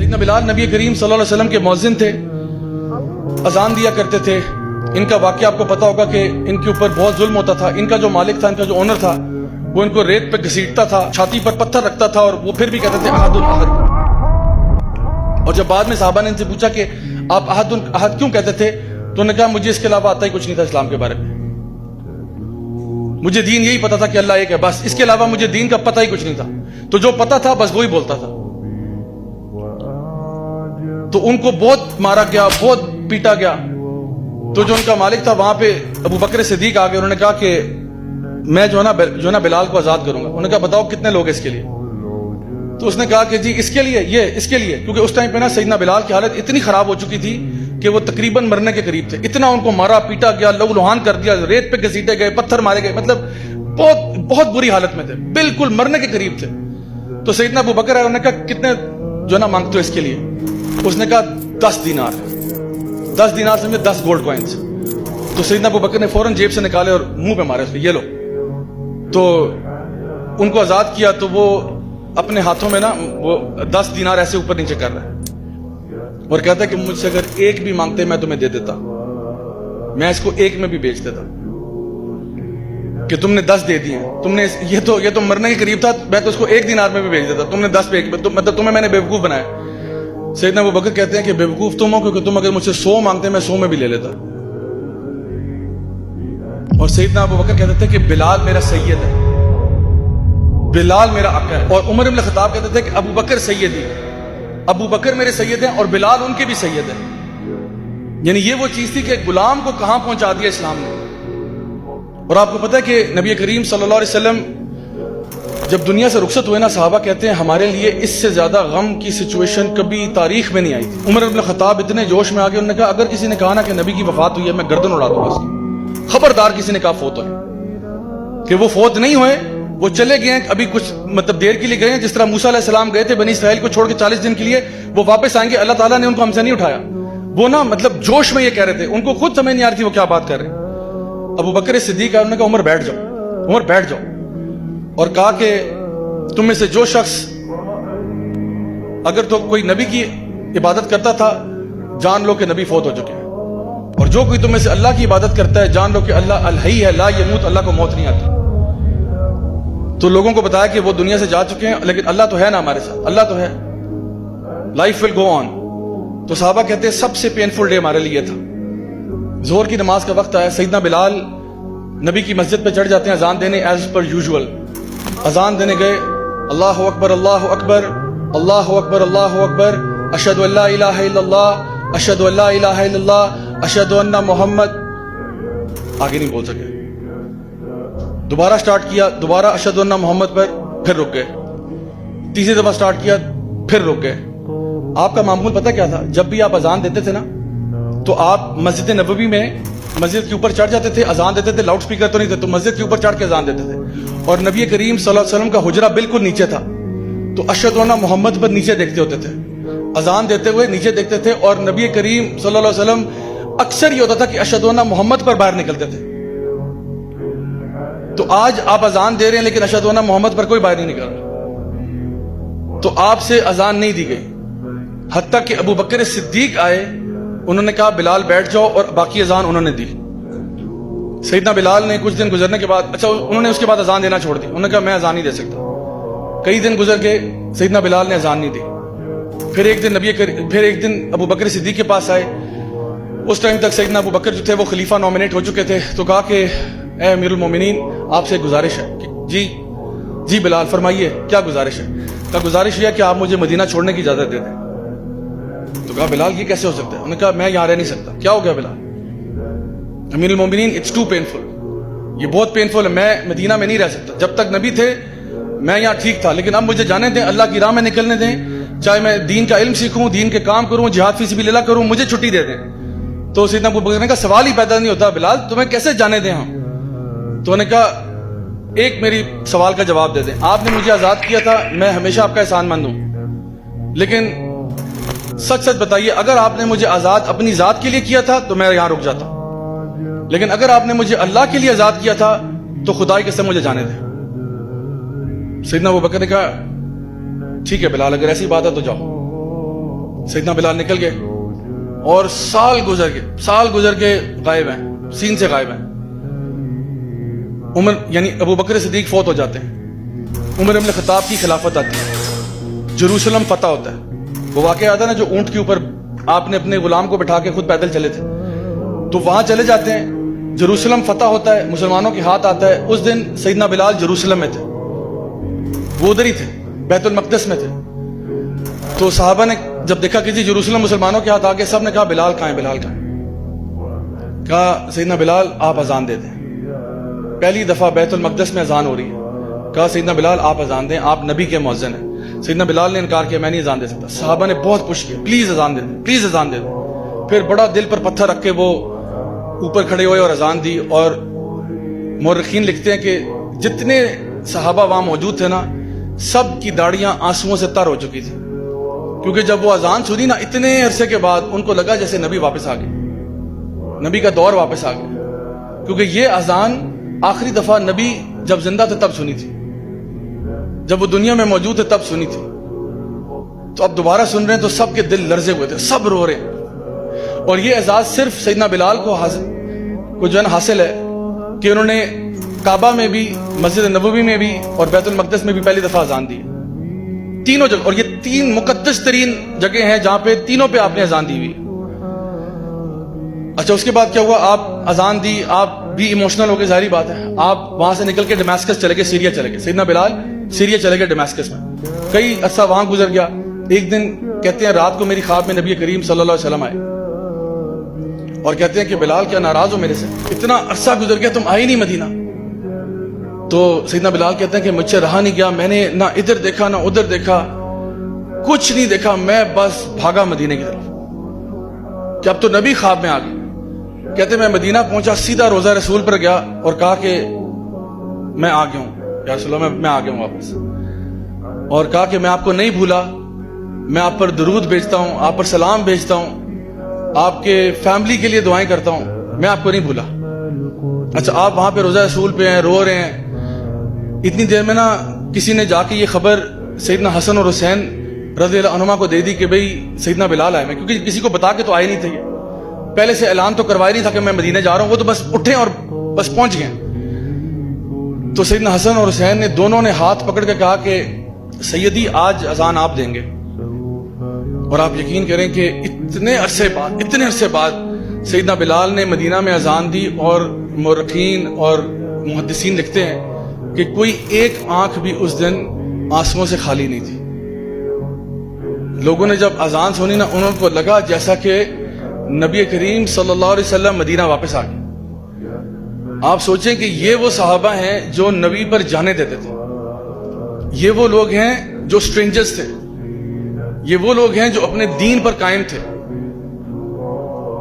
سیدنا بلال نبی کریم صلی اللہ علیہ وسلم کے مؤذن تھے، اذان دیا کرتے تھے۔ ان کا واقعہ آپ کو پتا ہوگا کہ ان کے اوپر بہت ظلم ہوتا تھا۔ ان کا جو مالک تھا، ان کا جو اونر تھا، وہ ان کو ریت پہ گھسیٹتا تھا، چھاتی پر پتھر رکھتا تھا، اور وہ پھر بھی کہتے تھے احد احد۔ اور جب بعد میں صحابہ نے ان سے پوچھا کہ آپ احد احد کیوں کہتے تھے، تو انہوں نے کہا مجھے اس کے علاوہ آتا ہی کچھ نہیں تھا اسلام کے بارے میں، مجھے دین یہی پتا تھا کہ اللہ ایک ہے، بس اس کے علاوہ مجھے دین کا پتہ ہی کچھ نہیں تھا، تو جو پتا تھا بس وہی بولتا تھا۔ تو ان کو بہت مارا گیا، بہت پیٹا گیا۔ تو جو ان کا مالک تھا وہاں پہ ابو بکر صدیق آ گئے، انہوں نے کہا کہ میں جو ہے نا بلال کو آزاد کروں گا۔ انہوں نے کہا بتاؤ کتنے لوگ اس کے لیے؟ تو اس نے کہا کہ جی اس کے لیے، اس کے لیے، کیونکہ اس ٹائم پہ نا سیدنا بلال کی حالت اتنی خراب ہو چکی تھی کہ وہ تقریباً مرنے کے قریب تھے۔ اتنا ان کو مارا پیٹا گیا، لہو لہان کر دیا، ریت پہ گھسیٹے گئے، پتھر مارے گئے، مطلب بہت بری حالت میں تھے، بالکل مرنے کے قریب تھے۔ تو سیدنا ابو بکر آئے، انہوں نے کہا کتنے جو نا مانگتے ہو اس کے لیے؟ اس نے کہا 10 دینار، 10 دینار سمجھے 10 گولڈ کوائنز۔ تو سیدنا ابو بکر نے فوراً جیب سے نکالے اور منہ پہ مارے اس پہ، یہ لو۔ تو ان کو آزاد کیا، تو وہ اپنے ہاتھوں میں نا وہ 10 دینار ایسے اوپر نیچے کر رہا ہے اور کہتا ہے کہ مجھ سے اگر ایک بھی مانگتے میں تمہیں دے دیتا، میں اس کو ایک میں بھی بیچ دیتا، کہ تم نے 10 دے دیے، تم نے یہ تو مرنے کے قریب تھا، میں تو اس کو 1 دینار میں بھی بیچ دیتا، تم نے 10 پہ ایک، مطلب تمہیں میں نے بیوقوف بنایا۔ سیدنا ابو بکر کہتے ہیں کہ بیوقوف تم ہو، کیونکہ تم اگر مجھ سے 100 مانگتے میں 100 میں بھی لے لیتا۔ اور سیدنا ابو بکر کہتے تھے کہ بلال میرا سید ہے، بلال میرا آقا ہے۔ اور عمر بن الخطاب کہتے تھے کہ ابو بکر سیدی، ابو بکر میرے سید ہیں اور بلال ان کے بھی سید ہیں۔ یعنی یہ وہ چیز تھی کہ غلام کو کہاں پہنچا دیا اسلام نے۔ اور آپ کو پتہ ہے کہ نبی کریم صلی اللہ علیہ وسلم جب دنیا سے رخصت ہوئے نا، صحابہ کہتے ہیں ہمارے لیے اس سے زیادہ غم کی سچویشن کبھی تاریخ میں نہیں آئی تھی۔ عمر بن الخطاب اتنے جوش میں آ گئے، انہوں نے کہا اگر کسی نے کہا نا کہ نبی کی وفات ہوئی ہے، میں گردن اڑا دوں گا اس کی۔ خبردار کسی نے کہا فوت ہوئے، کہ وہ فوت نہیں ہوئے، وہ چلے گئے ہیں، ابھی کچھ مطلب دیر کے لیے گئے ہیں، جس طرح موسیٰ علیہ السلام گئے تھے بنی اسرائیل کو چھوڑ کے 40 دن کے لیے، وہ واپس آئیں گے، اللہ تعالیٰ نے ان کو ہم سے نہیں اٹھایا۔ وہ نا مطلب جوش میں یہ کہہ رہے تھے، ان کو خود سمجھ نہیں آ رہی تھی وہ کیا بات کر رہے ہیں۔ ابو بکر صدیق انہوں نے کہا عمر بیٹھ جاؤ، عمر بیٹھ جاؤ، اور کہا کہ تم میں سے جو شخص اگر تو کوئی نبی کی عبادت کرتا تھا، جان لو کہ نبی فوت ہو چکے ہیں، اور جو کوئی تم میں سے اللہ کی عبادت کرتا ہے، جان لو کہ اللہ الحی ہے، لا یموت، اللہ کو موت نہیں آتی۔ تو لوگوں کو بتایا کہ وہ دنیا سے جا چکے ہیں، لیکن اللہ تو ہے نا ہمارے ساتھ، اللہ تو ہے، لائف ول گو آن۔ تو صحابہ کہتے ہیں سب سے پینفل ڈے ہمارے لیے تھا۔ ظہر کی نماز کا وقت آیا، سیدنا بلال نبی کی مسجد پہ چڑھ جاتے ہیں اذان دینے، ایز پر یوزول اذان دینے گئے، اللہ اکبر اللہ اکبر اللہ اکبر اللہ اکبر، اشہد ان لا الہ الا اللہ اشہد ان لا الہ الا اللہ اشہد ان محمد، آگے نہیں بول سکے۔ دوبارہ سٹارٹ کیا، دوبارہ اشہد ان محمد پر، پھر رک گئے، تیسری دفعہ سٹارٹ کیا، پھر رک گئے۔ آپ کا معمول پتہ کیا تھا؟ جب بھی آپ اذان دیتے تھے نا، تو آپ مسجد نبوی میں مسجد کے اوپر چڑھ جاتے تھے، اذان دیتے تھے، لاؤڈ سپیکر تو نہیں تھے، تو مسجد کے اوپر چڑھ کے اذان دیتے تھے، اور نبی کریم صلی اللہ علیہ وسلم کا حجرہ بالکل نیچے تھا، تو اشہد ان محمد پر نیچے دیکھتے ہوتے تھے، اذان دیتے ہوئے نیچے دیکھتے تھے، اور نبی کریم صلی اللہ علیہ وسلم اکثر یہ ہوتا تھا کہ اشہد ان محمد پر باہر نکلتے تھے۔ تو آج آپ اذان دے رہے ہیں لیکن اشہد ان محمد پر کوئی باہر نہیں نکل رہا، تو آپ سے اذان نہیں دی گئی، حتیٰ کہ ابو بکر صدیق آئے، انہوں نے کہا بلال بیٹھ جاؤ، اور باقی اذان انہوں نے دی۔ سیدنا بلال نے کچھ دن گزرنے کے بعد، اچھا انہوں نے اس کے بعد اذان دینا چھوڑ دی، انہوں نے کہا میں اذان نہیں دے سکتا۔ کئی دن گزر کے سیدنا بلال نے اذان نہیں دی۔ پھر ایک دن ابو بکر صدیق کے پاس آئے، اس ٹائم تک سیدنا ابو بکر جو تھے وہ خلیفہ نومینیٹ ہو چکے تھے، تو کہا کہ اے امیر المومنین آپ سے گزارش ہے کہ جی بلال فرمائیے کیا گزارش ہے؟ کہا گزارش یہ ہے کہ آپ مجھے مدینہ چھوڑنے کی اجازت دے دیں۔ تو کہا بلال یہ کیسے ہو سکتا ہے؟ انہوں نے کہا میں یہاں رہ نہیں سکتا۔ کیا ہو گیا بلال؟ امیر المومنین اٹس ٹو پینفل، یہ بہت پینفل ہے، میں مدینہ میں نہیں رہ سکتا، جب تک نبی تھے میں یہاں ٹھیک تھا، لیکن اب مجھے جانے دیں، اللہ کی راہ میں نکلنے دیں، چاہے میں دین کا علم سیکھوں، دین کے کام کروں، جہاد فی سبیل اللہ کروں، مجھے چھٹی دے دیں۔ تو سیدنا ابو بکر نے کہا سوال ہی پیدا نہیں ہوتا بلال، تمہیں کیسے جانے دیں ہم؟ تو انہوں نے کہا ایک میری سوال کا جواب دے دیں، آپ نے مجھے آزاد کیا تھا، میں ہمیشہ آپ کا احسان مند ہوں، لیکن سچ سچ بتائیے اگر آپ نے مجھے آزاد اپنی ذات کے لیے کیا تھا تو میں یہاں رک جاتا، لیکن اگر آپ نے مجھے اللہ کے لیے آزاد کیا تھا تو خدا کی قسم مجھے جانے دیں۔ سیدنا ابو بکر نے کہا ٹھیک ہے بلال، اگر ایسی بات ہے تو جاؤ۔ سیدنا بلال نکل گئے اور سال گزر کے غائب ہیں، سین سے غائب ہیں. عمر یعنی ابو بکر صدیق فوت ہو جاتے ہیں، عمر ابن خطاب کی خلافت آتی ہے، جروسلم فتح ہوتا ہے. وہ واقعہ آتا ہے نا جو اونٹ کے اوپر آپ نے اپنے غلام کو بٹھا کے خود پیدل چلے تھے، تو وہاں چلے جاتے ہیں، جروسلم فتح ہوتا ہے، مسلمانوں کے ہاتھ آتا ہے. اس دن سیدنا بلال جروسلم میں تھے، وہ ادھر ہی تھے، بیت المقدس میں تھے. تو صحابہ نے جب دیکھا کہ جی جروسلم مسلمانوں کے ہاتھ آ گئے، سب نے کہا بلال کہاں ہے، بلال کہاں ہے؟ کہا سیدنا بلال آپ اذان دے دیں. پہلی دفعہ بیت المقدس میں اذان ہو رہی ہے. کہا سیدنا بلال آپ اذان دیں، آپ نبی کے مؤذن ہیں. سیدنا بلال نے انکار کیا، میں نہیں اذان دے سکتا. صحابہ نے بہت پش کیا، پلیز اذان دے دیں، پلیز اذان دے دیں. پھر بڑا دل پر پتھر رکھ کے وہ اوپر کھڑے ہوئے اور اذان دی. اور مورخین لکھتے ہیں کہ جتنے صحابہ وہاں موجود تھے نا، سب کی داڑیاں آنسوؤں سے تر ہو چکی تھی، کیونکہ جب وہ اذان سنی نا اتنے عرصے کے بعد، ان کو لگا جیسے نبی واپس آ گئے، نبی کا دور واپس آ گیا. کیونکہ یہ اذان آخری دفعہ نبی جب زندہ تھے تب سنی تھی، جب وہ دنیا میں موجود تھے تب سنی تھی. تو اب دوبارہ سن رہے ہیں تو سب کے دل لرزے ہوئے تھے، سب رو رہے ہیں. اور یہ اعزاز صرف سیدنا بلال کو جو ہے حاصل ہے کہ انہوں نے کعبہ میں بھی، مسجد نبوی میں بھی اور بیت المقدس میں بھی پہلی دفعہ اذان دی، تینوں جگہ. اور یہ 3 مقدس ترین جگہ ہیں جہاں پہ تینوں پہ آپ نے اذان دی ہوئی. اچھا اس کے بعد کیا ہوا؟ آپ اذان دی، آپ بھی ایموشنل ہو گئے، ظاہری بات ہے. آپ وہاں سے نکل کے ڈیماسکس چلے گئے، سیریا چلے گئے. سیدنا بلال سیریا چلے گئے ڈیماسکس میں. کئی عرصہ وہاں گزر گیا. ایک دن کہتے ہیں رات کو میری خواب میں نبی کریم صلی اللہ علیہ وسلم آئے اور کہتے ہیں کہ بلال کیا ناراض ہو میرے سے، اتنا عرصہ گزر گیا تم آئے نہیں مدینہ. تو سیدنا بلال کہتے ہیں کہ مجھ سے رہا نہیں گیا، میں نے نہ ادھر دیکھا نہ ادھر دیکھا، کچھ نہیں دیکھا، میں بس بھاگا مدینے کی طرف کہ اب تو نبی خواب میں آ گئے. کہتے میں مدینہ پہنچا، سیدھا روضہ رسول پر گیا اور کہا کہ میں آ گیا ہوں یا رسول اللہ، میں آ گیا ہوں واپس. اور کہا کہ میں آپ کو نہیں بھولا، میں آپ پر درود بھیجتا ہوں، آپ پر سلام بھیجتا ہوں، آپ کے فیملی کے لیے دعائیں کرتا ہوں، میں آپ کو نہیں بھولا. اچھا آپ وہاں پہ روضہ رسول پہ ہیں، رو رہے ہیں. اتنی دیر میں نا کسی نے جا کے یہ خبر سیدنا حسن اور حسین رضی اللہ عنہما کو دے دی کہ بھئی سیدنا بلال آئے. میں کیونکہ کسی کو بتا کے تو آئے نہیں تھے، پہلے سے اعلان تو کروایا نہیں تھا کہ میں مدینے جا رہا ہوں، وہ تو بس اٹھے اور بس پہنچ گئے. تو سیدنا حسن اور حسین نے دونوں نے ہاتھ پکڑ کے کہا کہ سیدی آج اذان آپ دیں گے. اور آپ یقین کریں کہ اتنے عرصے بعد سیدنا بلال نے مدینہ میں اذان دی. اور مورخین اور محدثین لکھتے ہیں کہ کوئی ایک آنکھ بھی اس دن آنسوؤں سے خالی نہیں تھی. لوگوں نے جب اذان سنی نا، انہوں کو لگا جیسا کہ نبی کریم صلی اللہ علیہ وسلم مدینہ واپس آ گئے. آپ سوچیں کہ یہ وہ صحابہ ہیں جو نبی پر جانے دیتے تھے، یہ وہ لوگ ہیں جو سٹرینجرز تھے، یہ وہ لوگ ہیں جو اپنے دین پر قائم تھے.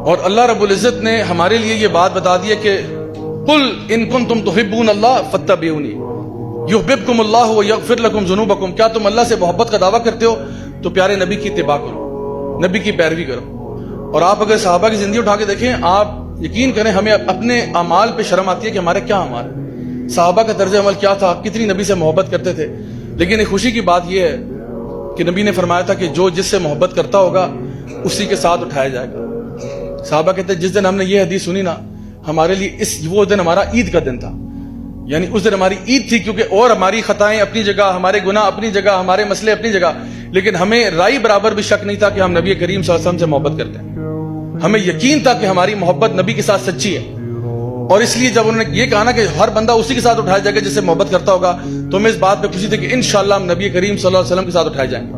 اور اللہ رب العزت نے ہمارے لیے یہ بات بتا دی ہے کہ قل ان کنتم تحبون اللہ فاتبعونی یحببکم اللہ ویغفر لکم ذنوبکم. کیا تم اللہ سے محبت کا دعویٰ کرتے ہو تو پیارے نبی کی اتباع کرو، نبی کی پیروی کرو. اور آپ اگر صحابہ کی زندگی اٹھا کے دیکھیں، آپ یقین کریں ہمیں اپنے اعمال پہ شرم آتی ہے کہ ہمارے کیا اعمال، صحابہ کا طرز عمل کیا تھا، کتنی نبی سے محبت کرتے تھے. لیکن ایک خوشی کی بات یہ ہے کہ نبی نے فرمایا تھا کہ جو جس سے محبت کرتا ہوگا اسی کے ساتھ اٹھایا جائے گا. صحابہ کہتے ہیں جس دن ہم نے یہ حدیث سنی نا، ہمارے لیے وہ دن ہمارا عید کا دن تھا. یعنی اس دن ہماری عید تھی، کیونکہ اور ہماری خطائیں اپنی جگہ، ہمارے گناہ اپنی جگہ، ہمارے مسئلے اپنی جگہ، لیکن ہمیں رائی برابر بھی شک نہیں تھا کہ ہم نبی کریم صلی اللہ علیہ وسلم سے محبت کرتے ہیں. ہمیں یقین تھا کہ ہماری محبت نبی کے ساتھ سچی ہے. اور اس لیے جب انہوں نے یہ کہا نا کہ ہر بندہ اسی کے ساتھ اٹھایا جائے گا جس سے محبت کرتا ہوگا، تو ہمیں اس بات پہ خوشی تھی کہ انشاءاللہ ہم نبی کریم صلی اللہ علیہ وسلم کے ساتھ اٹھائے جائیں گے.